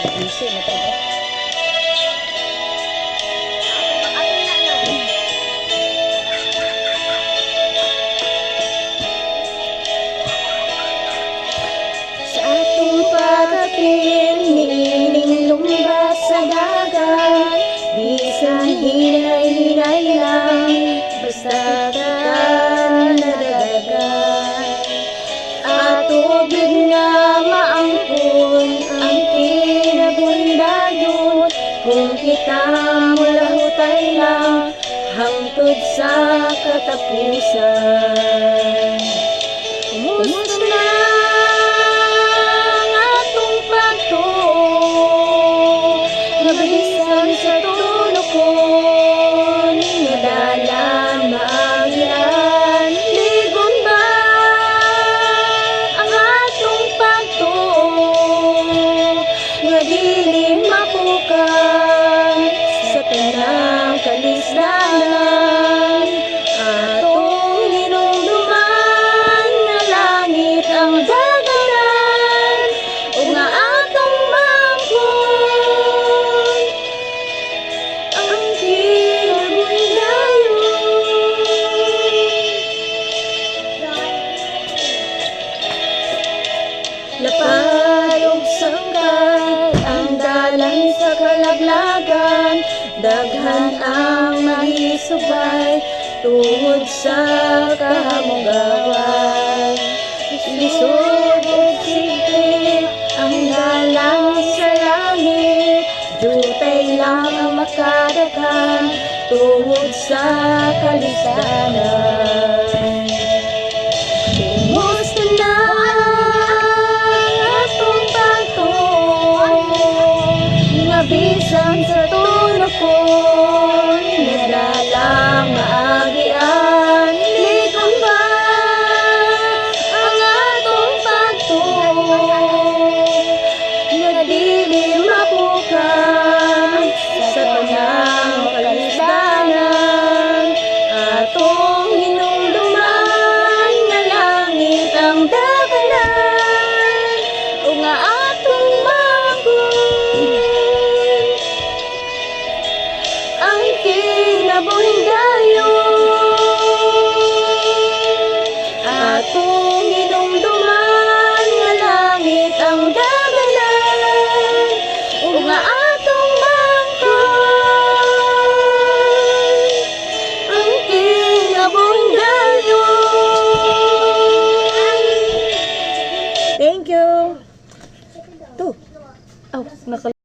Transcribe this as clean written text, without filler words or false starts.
Isi na to. Sa atong pagkapil, niining lumbas sa dagat. Bisan hinay-hinay lang, basta ka nadadagan. Atubig nga maangkon ang kinabundayon. Kung kita mula hutay lang, hangtod sa katapusan. Kumusta na ang atong pagtuo, nabisan sa tulokon, nadala maagian. Ligon ba ang atong pagtuo, nga dili mapukan sa tanang kalisdanan. Atong hinumduman na langit ang daganan, ug nga atong mangkon ang kinabuhidayon. Lapad ug sangkad ang dalan sa kalaglagan, daghan ang mahisubay tungod sa kahamugawan. Lisod ug siglit ang dalan sa langit, jutay lang ang makadaghan tungod sa kalisdanan. Kumusta na ang atong pagtuo, nga bisan sa tulokon, nadala maagian. Ligon ba ang atong pagtuo, nga dili mapukan sa tanang kalisdanan. Atong hinumduman nga langit ang daganan, ug nga atong mangkon ang kinabuhidayon. Atong hinumduman nga langit ang daganan, ug nga atong mangkon ang kinabuhidayon. Thank you. To. Oh,